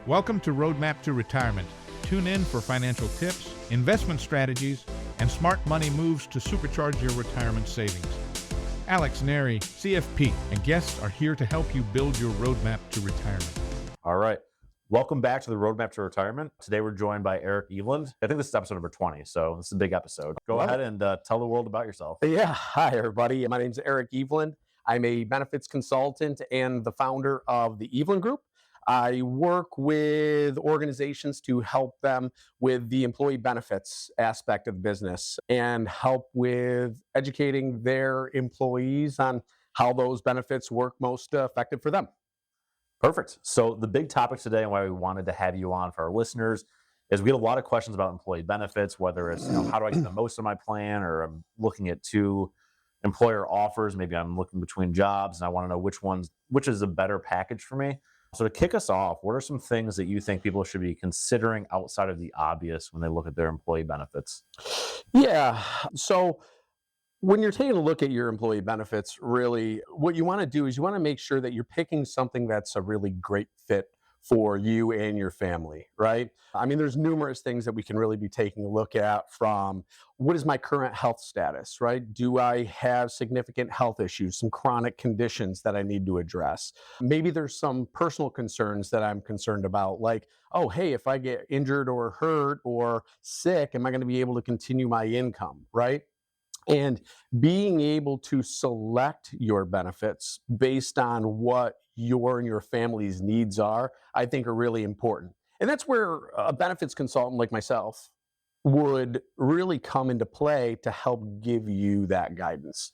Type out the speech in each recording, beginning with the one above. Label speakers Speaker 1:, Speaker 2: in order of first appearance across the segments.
Speaker 1: Welcome to Roadmap to Retirement. Tune in for financial tips, investment strategies, and smart money moves to supercharge your retirement savings. Alex Neri, CFP, and guests are here to help you build your roadmap to retirement.
Speaker 2: All right. Welcome back to the Roadmap to Retirement. Today we're joined by Eric Eveland. I think this is episode number 20, so this is a big episode. Go ahead and tell the world about yourself.
Speaker 3: Yeah. Hi, everybody. My name is Eric Eveland. I'm a benefits consultant and the founder of the Eveland Group. I work with organizations to help them with the employee benefits aspect of the business and help with educating their employees on how those benefits work most effective for them.
Speaker 2: Perfect. So the big topic today and why we wanted to have you on for our listeners is we get a lot of questions about employee benefits, whether it's, how do I get the most of my plan, or I'm looking at two employer offers. Maybe I'm looking between jobs and I want to know which is a better package for me. So to kick us off, what are some things that you think people should be considering outside of the obvious when they look at their employee benefits?
Speaker 3: Yeah. So when you're taking a look at your employee benefits, really what you want to do is you want to make sure that you're picking something that's a really great fit for you and your family, right? I mean, there's numerous things that we can really be taking a look at, from what is my current health status, right? Do I have significant health issues, some chronic conditions that I need to address? Maybe there's some personal concerns that I'm concerned about, like, oh, hey, if I get injured or hurt or sick, am I going to be able to continue my income, right? And being able to select your benefits based on what your and your family's needs are, I think are really important. And that's where a benefits consultant like myself would really come into play to help give you that guidance.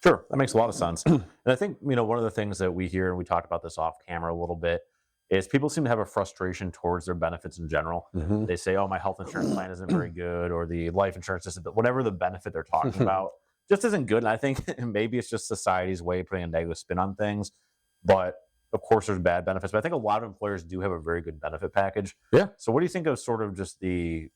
Speaker 2: Sure, that makes a lot of sense. And I think, one of the things that we hear, and we talked about this off camera a little bit, is people seem to have a frustration towards their benefits in general.
Speaker 3: Mm-hmm.
Speaker 2: They say, oh, my health insurance plan isn't very good, or the life insurance isn't, but whatever the benefit they're talking about just isn't good. And I think maybe it's just society's way of putting a negative spin on things. But of course, there's bad benefits. But I think a lot of employers do have a very good benefit package.
Speaker 3: Yeah.
Speaker 2: So what do you think of sort of just the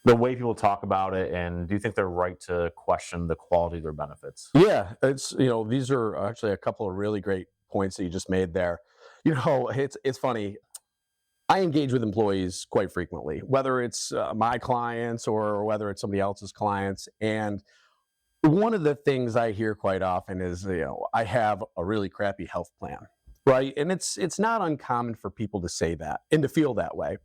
Speaker 2: way people talk about it, and do you think they're right to question the quality of their benefits?
Speaker 3: Yeah, it's these are actually a couple of really great points that you just made there. It's funny. I engage with employees quite frequently, whether it's my clients or whether it's somebody else's clients. And one of the things I hear quite often is, I have a really crappy health plan, right? And it's not uncommon for people to say that and to feel that way.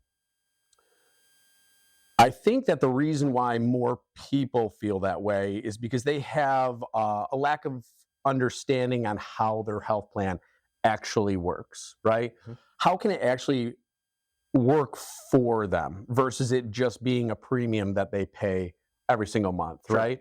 Speaker 3: I think that the reason why more people feel that way is because they have a lack of understanding on how their health plan actually works, right? Mm-hmm. How can it actually work for them versus it just being a premium that they pay every single month, sure, right?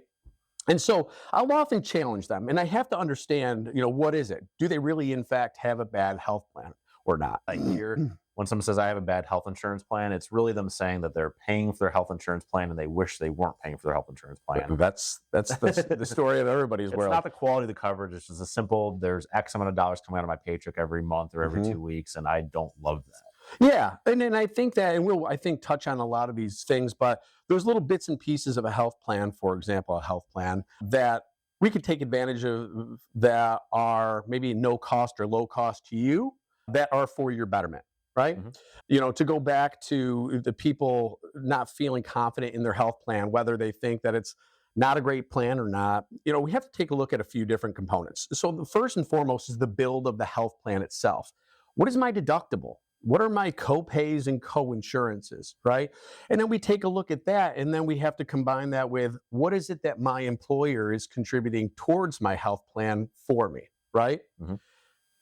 Speaker 3: And so I'll often challenge them, and I have to understand, what is it? Do they really, in fact, have a bad health plan or not?
Speaker 2: I hear when someone says I have a bad health insurance plan, it's really them saying that they're paying for their health insurance plan and they wish they weren't paying for their health insurance plan.
Speaker 3: That's the story of everybody's world.
Speaker 2: It's not the quality of the coverage. It's just a simple, there's X amount of dollars coming out of my paycheck every month or every 2 weeks, and I don't love that.
Speaker 3: Yeah, and then I think that, and we'll, touch on a lot of these things, but there's little bits and pieces of a health plan, for example, a health plan that we could take advantage of that are maybe no cost or low cost to you, that are for your betterment, right? Mm-hmm. To go back to the people not feeling confident in their health plan, whether they think that it's not a great plan or not, we have to take a look at a few different components. So the first and foremost is the build of the health plan itself. What is my deductible? What are my co-pays and co-insurances, right? And then we take a look at that, and then we have to combine that with what is it that my employer is contributing towards my health plan for me, right? Mm-hmm.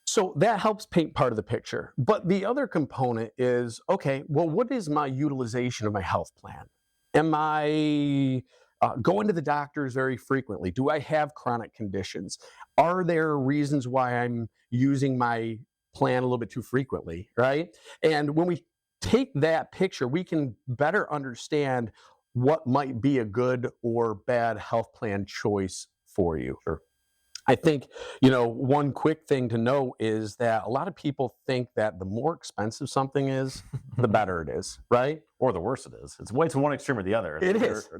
Speaker 3: So that helps paint part of the picture. But the other component is, okay, well, what is my utilization of my health plan? Am I going to the doctors very frequently? Do I have chronic conditions? Are there reasons why I'm using my plan a little bit too frequently, right? And when we take that picture, we can better understand what might be a good or bad health plan choice for you. Sure. I think, one quick thing to know is that a lot of people think that the more expensive something is, the better it is, right?
Speaker 2: Or the worse it is. It's way to one extreme or the other.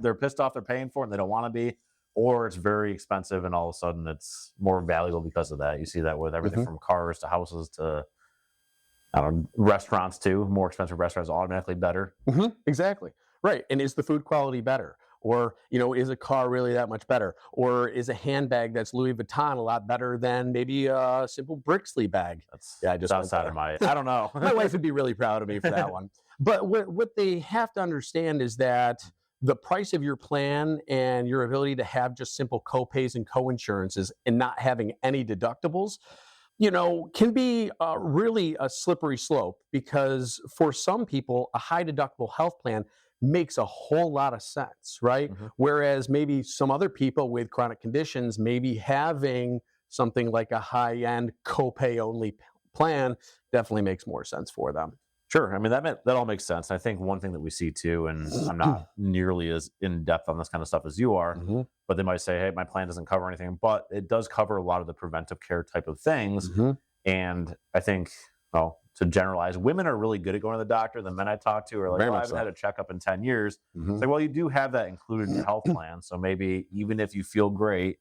Speaker 2: They're pissed off they're paying for it and they don't want to be, or it's very expensive and all of a sudden it's more valuable because of that. You see that with everything from cars to houses to I don't know, restaurants too. More expensive restaurants automatically better.
Speaker 3: Exactly. Right. And is the food quality better? Or, is a car really that much better? Or is a handbag that's Louis Vuitton a lot better than maybe a simple Brixley bag?
Speaker 2: That's
Speaker 3: Yeah, I just went
Speaker 2: outside
Speaker 3: there.
Speaker 2: of I don't know.
Speaker 3: My wife would be really proud of me for that one. But what they have to understand is that the price of your plan and your ability to have just simple co-pays and co-insurances and not having any deductibles, can be really a slippery slope, because for some people, a high deductible health plan makes a whole lot of sense, right? Whereas maybe some other people with chronic conditions, maybe having something like a high-end copay only plan definitely makes more sense for them.
Speaker 2: Sure. I mean, that all makes sense. I think one thing that we see too, and I'm not nearly as in depth on this kind of stuff as you are, but they might say, hey, my plan doesn't cover anything, but it does cover a lot of the preventive care type of things. And I think, well, to generalize, women are really good at going to the doctor. The men I talk to are like,
Speaker 3: Very
Speaker 2: oh, I
Speaker 3: much
Speaker 2: haven't
Speaker 3: so.
Speaker 2: had a checkup in 10 years. It's like, well, you do have that included in your health plan. So maybe even if you feel great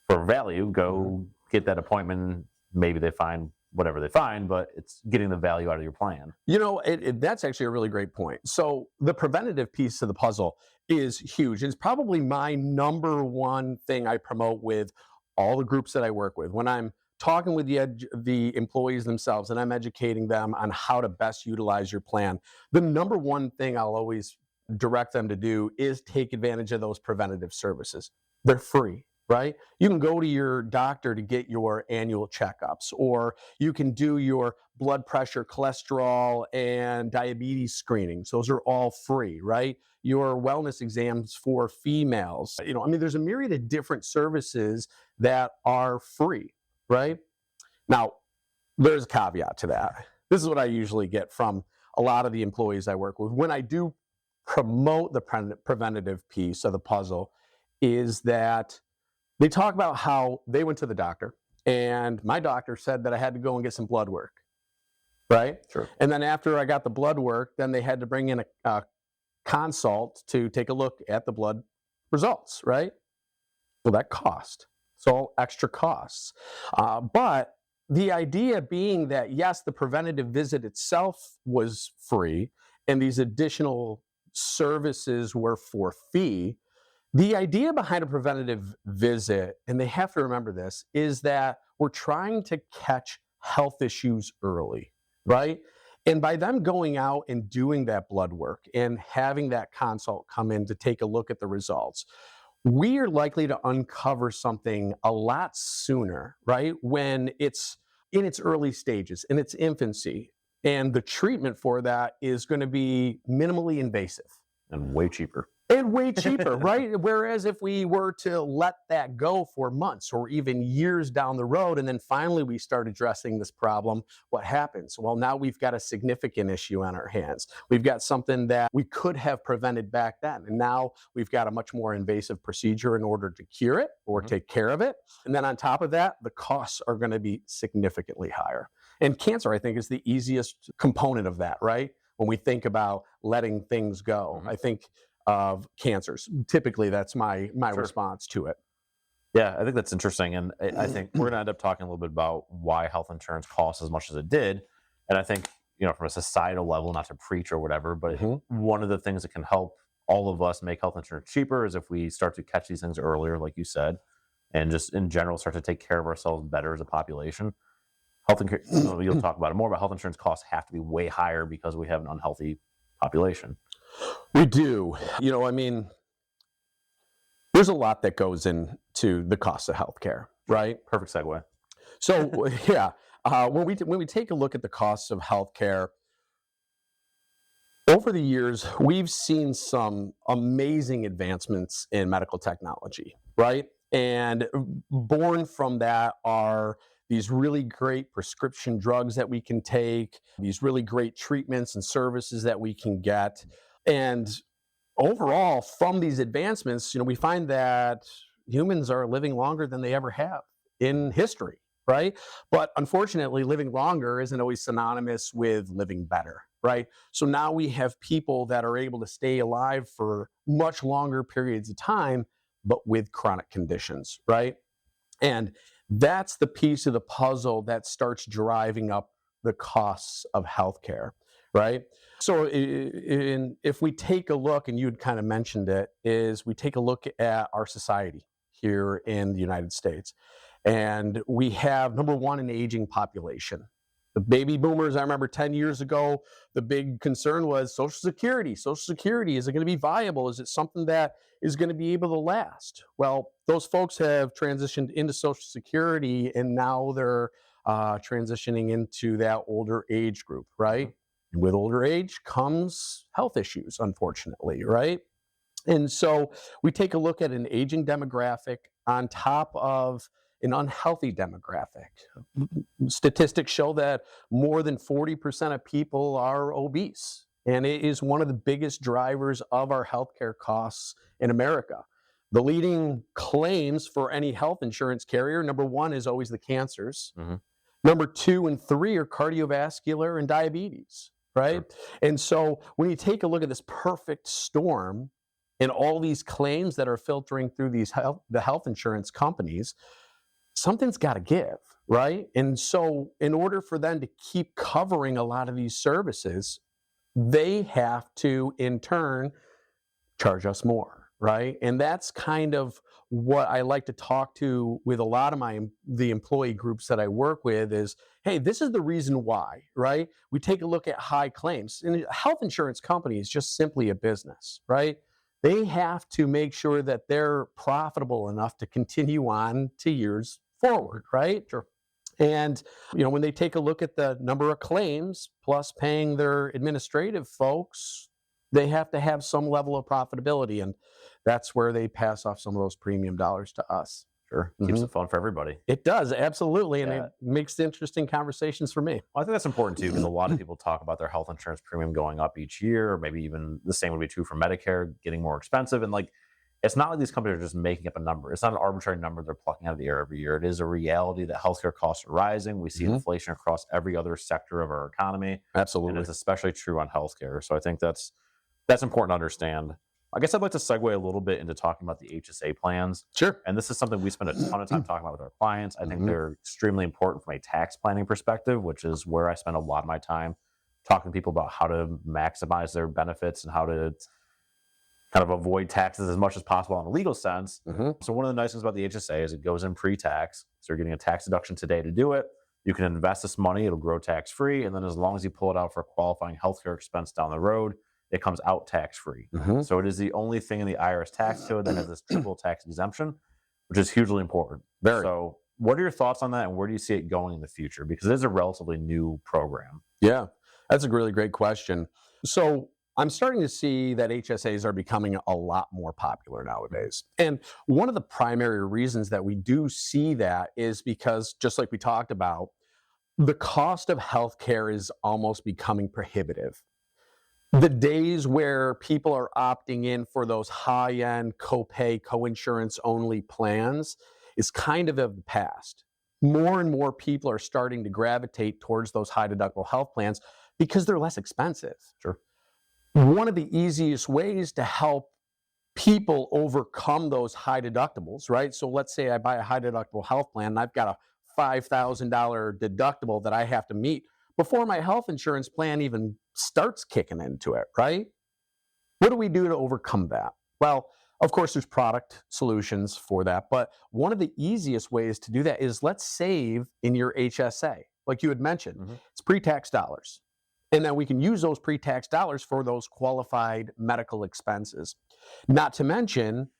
Speaker 2: for value, go get that appointment. Maybe they find whatever they find, but it's getting the value out of your plan.
Speaker 3: That's actually a really great point. So the preventative piece of the puzzle is huge. It's probably my number one thing I promote with all the groups that I work with. When I'm talking with the employees themselves and I'm educating them on how to best utilize your plan, the number one thing I'll always direct them to do is take advantage of those preventative services. They're free. Right? You can go to your doctor to get your annual checkups, or you can do your blood pressure, cholesterol, and diabetes screenings. Those are all free, right? Your wellness exams for females. There's a myriad of different services that are free, right? Now, there's a caveat to that. This is what I usually get from a lot of the employees I work with. When I do promote the preventative piece of the puzzle, is that they talk about how they went to the doctor and my doctor said that I had to go and get some blood work, right?
Speaker 2: Sure.
Speaker 3: And then after I got the blood work, then they had to bring in a consult to take a look at the blood results, right? Well, that cost. It's all extra costs. But the idea being that, yes, the preventative visit itself was free and these additional services were for fee. The idea behind a preventative visit, and they have to remember this, is that we're trying to catch health issues early, right? And by them going out and doing that blood work and having that consult come in to take a look at the results, we are likely to uncover something a lot sooner, right? When it's in its early stages, in its infancy. And the treatment for that is going to be minimally invasive.
Speaker 2: And way cheaper.
Speaker 3: And way cheaper, right? Whereas if we were to let that go for months or even years down the road, and then finally we start addressing this problem, what happens? Well, now we've got a significant issue on our hands. We've got something that we could have prevented back then. And now we've got a much more invasive procedure in order to cure it or take care of it. And then on top of that, the costs are going to be significantly higher. And cancer, I think, is the easiest component of that, right? When we think about letting things go, I think of cancers. Typically, that's my
Speaker 2: Sure.
Speaker 3: response to it.
Speaker 2: Yeah, I think that's interesting. And I think we're going to end up talking a little bit about why health insurance costs as much as it did. And I think, from a societal level, not to preach or whatever, but one of the things that can help all of us make health insurance cheaper is if we start to catch these things earlier, like you said, and just in general start to take care of ourselves better as a population. Health insurance, you'll talk about it more, but health insurance costs have to be way higher because we have an unhealthy population.
Speaker 3: We do. There's a lot that goes into the cost of healthcare, right?
Speaker 2: Perfect segue.
Speaker 3: So, yeah, when we take a look at the costs of healthcare, over the years, we've seen some amazing advancements in medical technology, right? And born from that are these really great prescription drugs that we can take, these really great treatments and services that we can get. And overall, from these advancements, we find that humans are living longer than they ever have in history, right? But unfortunately, living longer isn't always synonymous with living better, right? So now we have people that are able to stay alive for much longer periods of time, but with chronic conditions, right? And that's the piece of the puzzle that starts driving up the costs of healthcare, right? So if we take a look, and you'd kind of mentioned it, is we take a look at our society here in the United States. And we have, number one, an aging population. The baby boomers, I remember 10 years ago, the big concern was Social Security. Social Security, is it going to be viable? Is it something that is going to be able to last? Well, those folks have transitioned into Social Security, and now they're transitioning into that older age group, right? And with older age comes health issues, unfortunately, right? And so we take a look at an aging demographic on top of an unhealthy demographic. Statistics show that more than 40% of people are obese, and it is one of the biggest drivers of our healthcare costs in America. The leading claims for any health insurance carrier, number one, is always the cancers. Number 2 and 3 are cardiovascular and diabetes, right? Sure. And so when you take a look at this perfect storm and all these claims that are filtering through the health insurance companies, something's got to give, right? And so in order for them to keep covering a lot of these services, they have to, in turn, charge us more, right? And that's kind of what I like to talk to with a lot of the employee groups that I work with is, hey, this is the reason why, right? We take a look at high claims. And a health insurance company is just simply a business, right? They have to make sure that they're profitable enough to continue on to years forward, right? Sure. And, when they take a look at the number of claims plus paying their administrative folks, they have to have some level of profitability. And that's where they pass off some of those premium dollars to us.
Speaker 2: Sure. Keeps it fun for everybody.
Speaker 3: It does, absolutely. And it makes interesting conversations for me.
Speaker 2: Well, I think that's important too, because a lot of people talk about their health insurance premium going up each year, or maybe even the same would be true for Medicare getting more expensive. And it's not like these companies are just making up a number. It's not an arbitrary number they're plucking out of the air every year. It is a reality that healthcare costs are rising. We see inflation across every other sector of our economy.
Speaker 3: Absolutely.
Speaker 2: And it's especially true on healthcare. So I think that's important to understand. I guess I'd like to segue a little bit into talking about the HSA plans.
Speaker 3: Sure.
Speaker 2: And this is something we spend a ton of time talking about with our clients. I think they're extremely important from a tax planning perspective, which is where I spend a lot of my time talking to people about how to maximize their benefits and how to kind of avoid taxes as much as possible in a legal sense. So one of the nice things about the HSA is it goes in pre-tax. So you're getting a tax deduction today to do it. You can invest this money. It'll grow tax-free. And then as long as you pull it out for a qualifying healthcare expense down the road, it comes out tax-free. So it is the only thing in the IRS tax code that has this triple tax exemption, which is hugely important. So what are your thoughts on that, and where do you see it going in the future? Because it is a relatively new program.
Speaker 3: Yeah, that's a really great question. So I'm starting to see that HSAs are becoming a lot more popular nowadays. And one of the primary reasons that we do see that is because, just like we talked about, the cost of healthcare is almost becoming prohibitive. The days where people are opting in for those high-end copay, co-insurance only plans is kind of the past. More and more people are starting to gravitate towards those high deductible health plans because they're less expensive.
Speaker 2: Sure.
Speaker 3: One of the easiest ways to help people overcome those high deductibles, right? So let's say I buy a high deductible health plan and I've got a $5,000 deductible that I have to meet before my health insurance plan even starts kicking into it, right? What do we do to overcome that? Well, of course, there's product solutions for that, but one of the easiest ways to do that is let's save in your HSA. Like you had mentioned, it's pre-tax dollars. And then we can use those pre-tax dollars for those qualified medical expenses. Not to mention,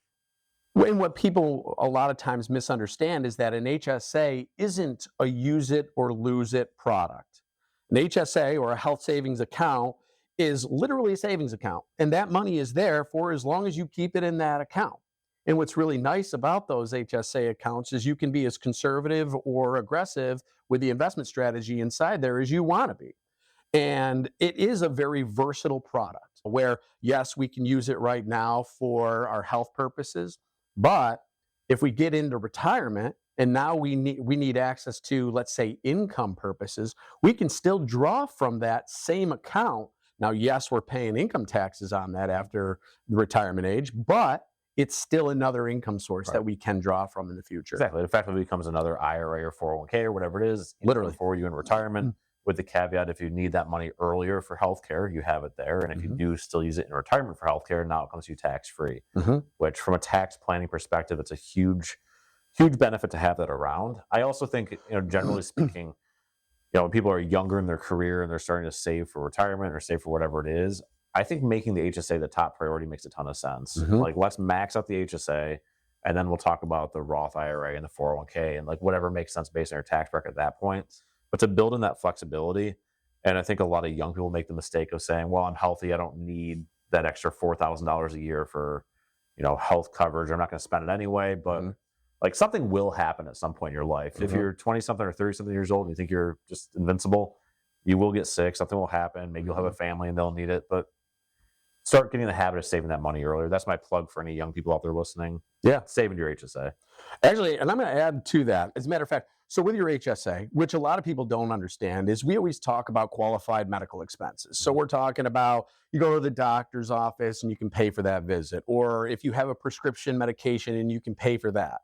Speaker 3: what people a lot of times misunderstand is that an HSA isn't a use it or lose it product. An HSA, or a health savings account, is literally a savings account. And that money is there for as long as you keep it in that account. And what's really nice about those HSA accounts is you can be as conservative or aggressive with the investment strategy inside there as you want to be. And it is a very versatile product where, yes, we can use it right now for our health purposes, but if we get into retirement and now we need access to, let's say, income purposes, we can still draw from that same account. Now, yes, we're paying income taxes on that after the retirement age, but it's still another income source that we can draw from in the future.
Speaker 2: Exactly. It effectively becomes another IRA or 401k or whatever it is,
Speaker 3: literally
Speaker 2: for you in retirement, with the caveat, if you need that money earlier for healthcare, you have it there. And if you do still use it in retirement for healthcare, now it comes to you tax-free, which from a tax planning perspective, it's a huge benefit to have that around. I also think, generally speaking, when people are younger in their career and they're starting to save for retirement or save for whatever it is, I think making the HSA the top priority makes a ton of sense. Like, let's max out the HSA, and then we'll talk about the Roth IRA and the 401k and like whatever makes sense based on your tax bracket at that point. But to build in that flexibility, and I think a lot of young people make the mistake of saying, well, I'm healthy, I don't need that extra $4,000 a year for, health coverage. I'm not going to spend it anyway. But like, something will happen at some point in your life. If you're 20-something or 30-something years old and you think you're just invincible, you will get sick. Something will happen. Maybe you'll have a family and they'll need it. But start getting the habit of saving that money earlier. That's my plug for any young people out there listening.
Speaker 3: Yeah.
Speaker 2: Saving your HSA.
Speaker 3: Actually, and I'm going to add to that, as a matter of fact, so with your HSA, which a lot of people don't understand, is we always talk about qualified medical expenses. So we're talking about, you go to the doctor's office and you can pay for that visit, or if you have a prescription medication and you can pay for that.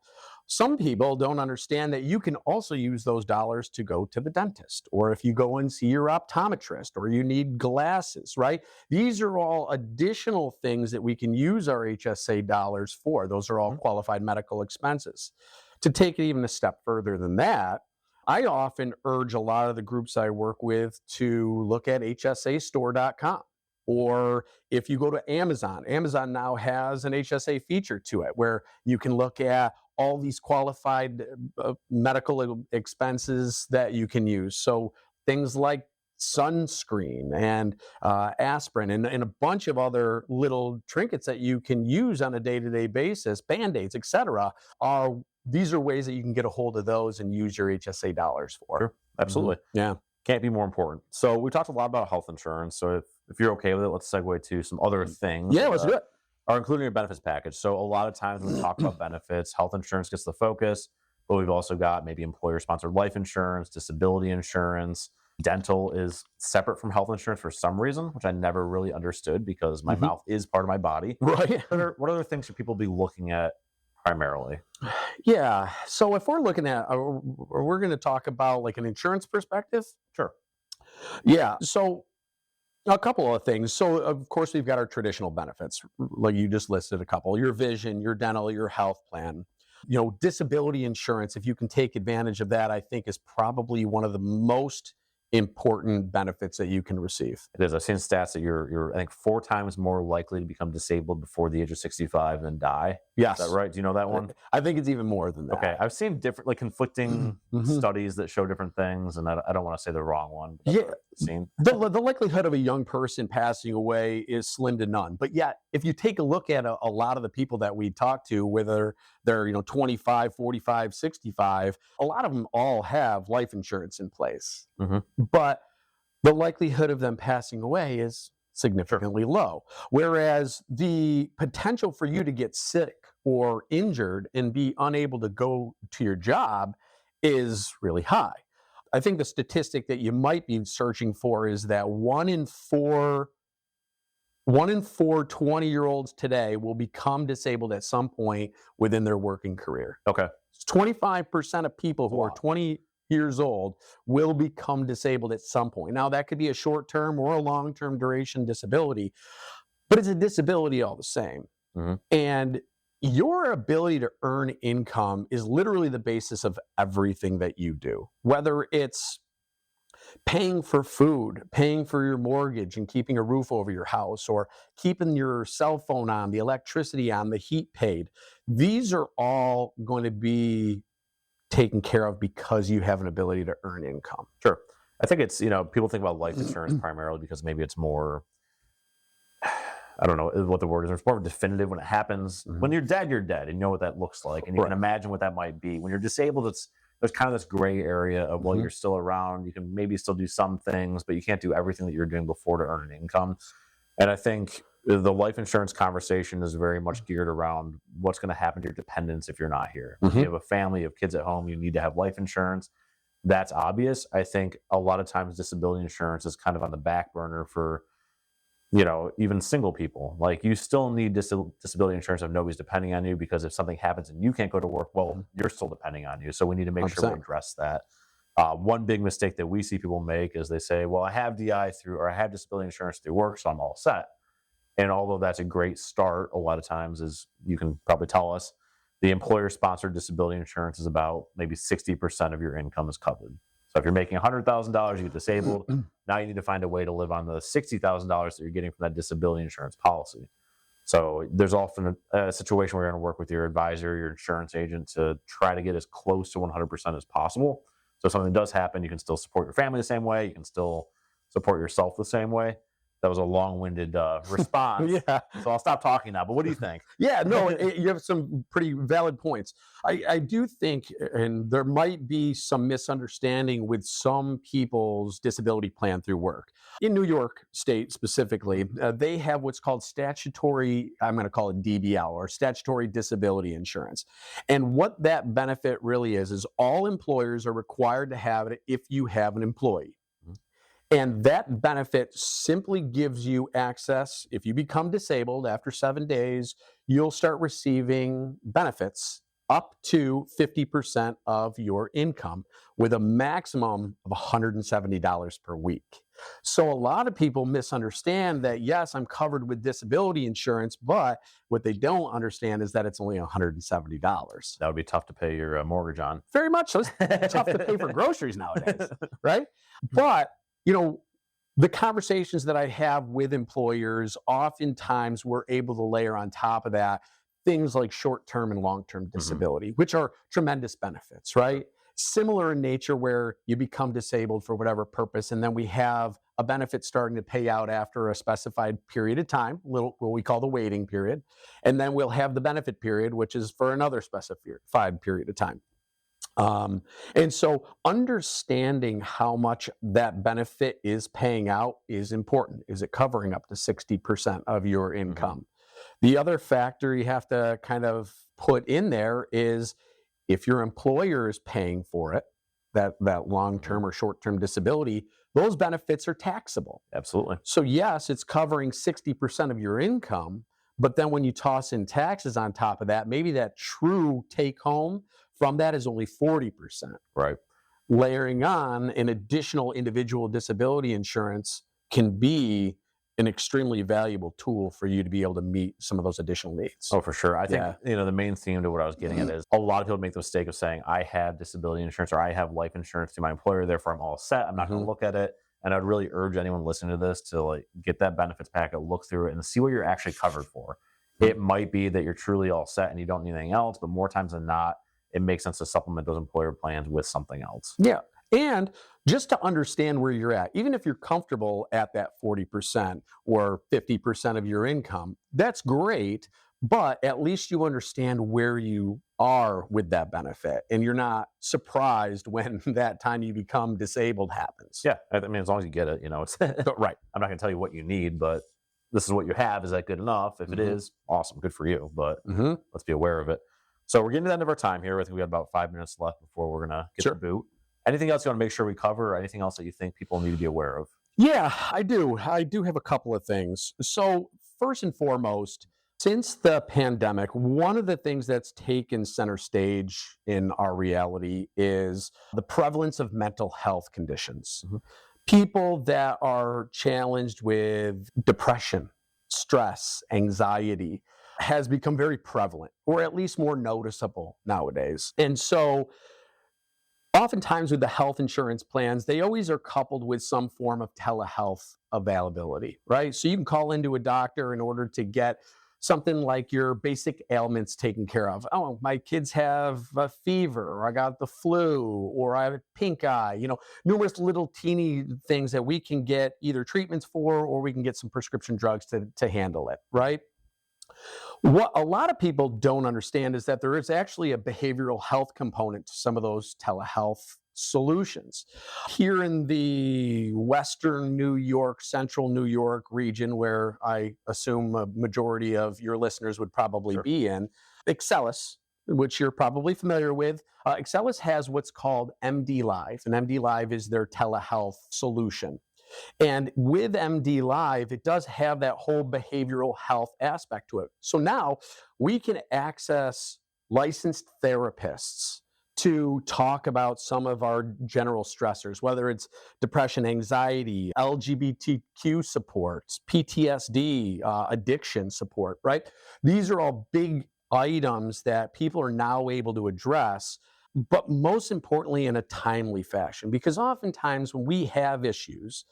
Speaker 3: Some people don't understand that you can also use those dollars to go to the dentist, or if you go and see your optometrist, or you need glasses, right? These are all additional things that we can use our HSA dollars for. Those are all qualified medical expenses. To take it even a step further than that, I often urge a lot of the groups I work with to look at hsastore.com. Or if you go to Amazon now has an HSA feature to it where you can look at all these qualified medical expenses that you can use. So things like sunscreen and aspirin and a bunch of other little trinkets that you can use on a day-to-day basis, Band-Aids, etc. These are ways that you can get a hold of those and use your HSA dollars for.
Speaker 2: Sure. Absolutely.
Speaker 3: Yeah.
Speaker 2: Can't be more important. So we talked a lot about health insurance. So if you're okay with it, let's segue to some other things.
Speaker 3: Yeah, let's do it.
Speaker 2: Are including your benefits package. So a lot of times when we talk about benefits, health insurance gets the focus, but we've also got maybe employer-sponsored life insurance, disability insurance. Dental is separate from health insurance for some reason, which I never really understood because my mouth is part of my body.
Speaker 3: Right.
Speaker 2: What other things should people be looking at primarily?
Speaker 3: Yeah. So if we're looking at, we're going to talk about like an insurance perspective.
Speaker 2: Sure.
Speaker 3: Yeah. So a couple of things. So of course we've got our traditional benefits, like you just listed a couple: your vision, your dental, your health plan. Disability insurance, if you can take advantage of that, I think is probably one of the most important benefits that you can receive.
Speaker 2: It is. I've seen stats that you're I think 4 times more likely to become disabled before the age of 65 than die.
Speaker 3: Yes.
Speaker 2: Is that right? Do you know that one?
Speaker 3: I think it's even more than that.
Speaker 2: Okay. I've seen different, like, conflicting studies that show different things, and I don't want to say the wrong one. But
Speaker 3: Yeah.
Speaker 2: Seen.
Speaker 3: The likelihood of a young person passing away is slim to none. But yet, if you take a look at a lot of the people that we talk to, whether they're 25, 45, 65, a lot of them all have life insurance in place. But the likelihood of them passing away is significantly low. Whereas the potential for you to get sick or injured and be unable to go to your job is really high. I think the statistic that you might be searching for is that 1 in 4 20-year-olds today will become disabled at some point within their working career.
Speaker 2: Okay.
Speaker 3: 25% of people who are 20 years old will become disabled at some point. Now, that could be a short-term or a long-term duration disability, but it's a disability all the same. And your ability to earn income is literally the basis of everything that you do, whether it's paying for food, paying for your mortgage and keeping a roof over your house, or keeping your cell phone on, the electricity on, the heat paid. These are all going to be taken care of because you have an ability to earn income.
Speaker 2: Sure. I think it's, people think about life insurance primarily because maybe it's more, I don't know what the word is. It's more definitive when it happens. When you're dead, you're dead, and you know what that looks like, and you can imagine what that might be. When you're disabled, there's kind of this gray area of, well, you're still around. You can maybe still do some things, but you can't do everything that you're doing before to earn an income. And I think the life insurance conversation is very much geared around what's going to happen to your dependents if you're not here. If you have a family, you have kids at home, you need to have life insurance. That's obvious. I think a lot of times disability insurance is kind of on the back burner for, even single people. Like, you still need disability insurance if nobody's depending on you, because if something happens and you can't go to work, well, you're still depending on you. So we need to make sure we address that. One big mistake that we see people make is they say, well, I have DI through, or I have disability insurance through work, so I'm all set. And although that's a great start, a lot of times, as you can probably tell us, the employer-sponsored disability insurance is about maybe 60% of your income is covered. So if you're making $100,000, you get disabled. Now you need to find a way to live on the $60,000 that you're getting from that disability insurance policy. So there's often a situation where you're going to work with your advisor, your insurance agent, to try to get as close to 100% as possible. So if something does happen, you can still support your family the same way. You can still support yourself the same way. That was a long-winded response.
Speaker 3: Yeah.
Speaker 2: So I'll stop talking now. But what do you think?
Speaker 3: Yeah, no, you have some pretty valid points. I do think, and there might be some misunderstanding with some people's disability plan through work. In New York State specifically, they have what's called statutory, I'm going to call it DBL, or statutory disability insurance. And what that benefit really is all employers are required to have it if you have an employee. And that benefit simply gives you access. If you become disabled after 7 days, you'll start receiving benefits up to 50% of your income with a maximum of $170 per week. So a lot of people misunderstand that, yes, I'm covered with disability insurance, but what they don't understand is that it's only $170.
Speaker 2: That would be tough to pay your mortgage on.
Speaker 3: Very much so. It's tough to pay for groceries nowadays, right? But the conversations that I have with employers, oftentimes we're able to layer on top of that things like short-term and long-term disability, which are tremendous benefits, right? Similar in nature, where you become disabled for whatever purpose, and then we have a benefit starting to pay out after a specified period of time, what we call the waiting period, and then we'll have the benefit period, which is for another specified period of time. And so understanding how much that benefit is paying out is important. Is it covering up to 60% of your income? The other factor you have to kind of put in there is if your employer is paying for it, that long-term or short-term disability, those benefits are taxable.
Speaker 2: Absolutely.
Speaker 3: So yes, it's covering 60% of your income, but then when you toss in taxes on top of that, maybe that true take home from that is only 40%.
Speaker 2: Right.
Speaker 3: Layering on an additional individual disability insurance can be an extremely valuable tool for you to be able to meet some of those additional needs.
Speaker 2: Oh, for sure. I think, the main theme to what I was getting at is a lot of people make the mistake of saying, I have disability insurance or I have life insurance through my employer, therefore I'm all set. I'm not going to look at it. And I'd really urge anyone listening to this to get that benefits packet, look through it, and see what you're actually covered for. It might be that you're truly all set and you don't need anything else, but more times than not, it makes sense to supplement those employer plans with something else.
Speaker 3: Yeah. And just to understand where you're at, even if you're comfortable at that 40% or 50% of your income, that's great, but at least you understand where you are with that benefit and you're not surprised when that time you become disabled happens.
Speaker 2: Yeah. I mean, as long as you get it, it's
Speaker 3: right.
Speaker 2: I'm not going to tell you what you need, but this is what you have. Is that good enough? If it is, awesome. Good for you. But let's be aware of it. So we're getting to the end of our time here. I think we got about 5 minutes left before we're going to get the boot. Anything else you want to make sure we cover, or anything else that you think people need to be aware of?
Speaker 3: Yeah, I do. I do have a couple of things. So first and foremost, since the pandemic, one of the things that's taken center stage in our reality is the prevalence of mental health conditions. People that are challenged with depression, stress, anxiety has become very prevalent, or at least more noticeable nowadays. And so oftentimes with the health insurance plans, they always are coupled with some form of telehealth availability, right? So you can call into a doctor in order to get something like your basic ailments taken care of. Oh, my kids have a fever, or I got the flu, or I have a pink eye, numerous little teeny things that we can get either treatments for, or we can get some prescription drugs to handle it, right? What a lot of people don't understand is that there is actually a behavioral health component to some of those telehealth solutions. Here in the Western New York, Central New York region, where I assume a majority of your listeners would probably be in, Excelis, which you're probably familiar with, Excelis has what's called MD Live, and MD Live is their telehealth solution. And with MD Live, it does have that whole behavioral health aspect to it. So now we can access licensed therapists to talk about some of our general stressors, whether it's depression, anxiety, LGBTQ support, PTSD, addiction support, right? These are all big items that people are now able to address, but most importantly in a timely fashion. Because oftentimes when we have issues,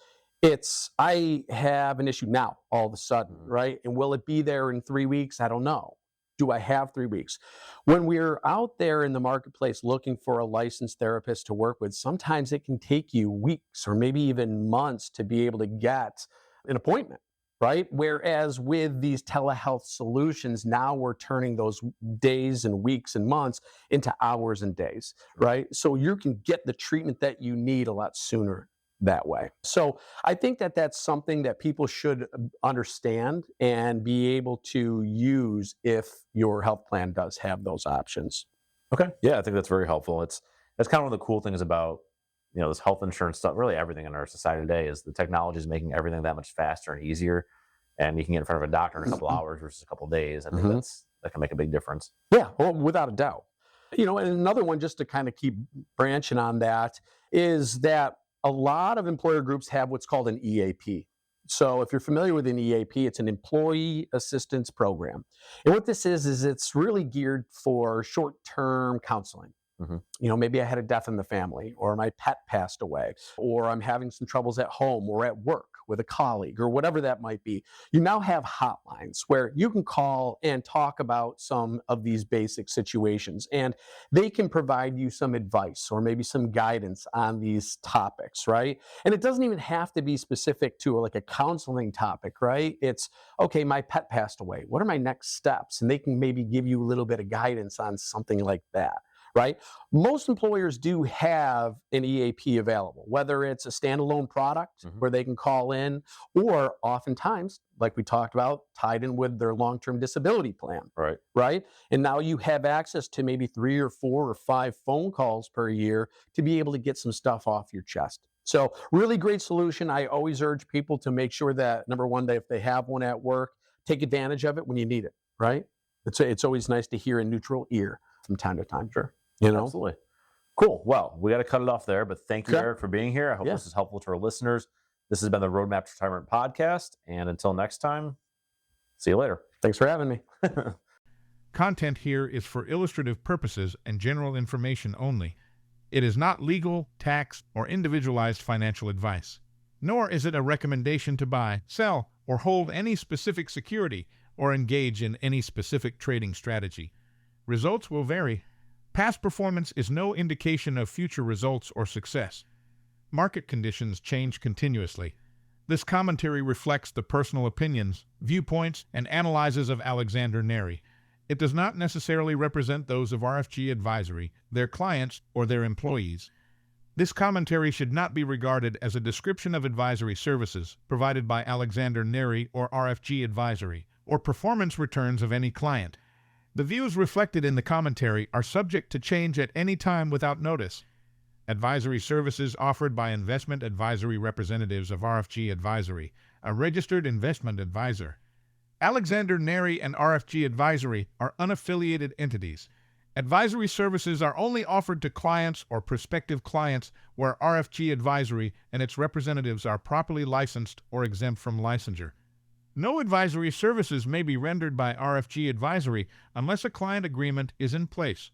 Speaker 3: I have an issue now all of a sudden, right? And will it be there in 3 weeks? I don't know. Do I have 3 weeks? When we're out there in the marketplace looking for a licensed therapist to work with, sometimes it can take you weeks or maybe even months to be able to get an appointment, right? Whereas with these telehealth solutions, now we're turning those days and weeks and months into hours and days, right? So you can get the treatment that you need a lot sooner that way. So I think that that's something that people should understand and be able to use if your health plan does have those options.
Speaker 2: Okay. Yeah, I think that's very helpful. That's kind of one of the cool things about this health insurance stuff. Really, everything in our society today is the technology is making everything that much faster and easier, and you can get in front of a doctor in a couple hours versus a couple days. I think that can make a big difference.
Speaker 3: Yeah, well, without a doubt. And another one, just to kind of keep branching on that, is that a lot of employer groups have what's called an EAP. So if you're familiar with an EAP, it's an employee assistance program. And what this is it's really geared for short-term counseling. Maybe I had a death in the family, or my pet passed away, or I'm having some troubles at home or at work with a colleague, or whatever that might be. You now have hotlines where you can call and talk about some of these basic situations, and they can provide you some advice or maybe some guidance on these topics, right? And it doesn't even have to be specific to like a counseling topic, right? It's, okay, my pet passed away. What are my next steps? And they can maybe give you a little bit of guidance on something like that. Right? Most employers do have an EAP available, whether it's a standalone product where they can call in, or oftentimes, like we talked about, tied in with their long-term disability plan. Right? And now you have access to maybe 3 or 4 or 5 phone calls per year to be able to get some stuff off your chest. So really great solution. I always urge people to make sure that, number one, that if they have one at work, take advantage of it when you need it, right? It's always nice to hear a neutral ear from time to time.
Speaker 2: Sure. Absolutely. Cool. Well, we got to cut it off there, but thank you, Eric, for being here. I hope this is helpful to our listeners. This has been the Roadmap to Retirement podcast. And until next time, see you later.
Speaker 3: Thanks for having me.
Speaker 1: Content here is for illustrative purposes and general information only. It is not legal, tax, or individualized financial advice. Nor is it a recommendation to buy, sell, or hold any specific security or engage in any specific trading strategy. Results will vary. Past performance is no indication of future results or success. Market conditions change continuously. This commentary reflects the personal opinions, viewpoints, and analyses of Alexander Neri. It does not necessarily represent those of RFG Advisory, their clients, or their employees. This commentary should not be regarded as a description of advisory services provided by Alexander Neri or RFG Advisory, or performance returns of any client. The views reflected in the commentary are subject to change at any time without notice. Advisory services offered by investment advisory representatives of RFG Advisory, a registered investment advisor. Alexander Neri and RFG Advisory are unaffiliated entities. Advisory services are only offered to clients or prospective clients where RFG Advisory and its representatives are properly licensed or exempt from licensure. No advisory services may be rendered by RFG Advisory unless a client agreement is in place.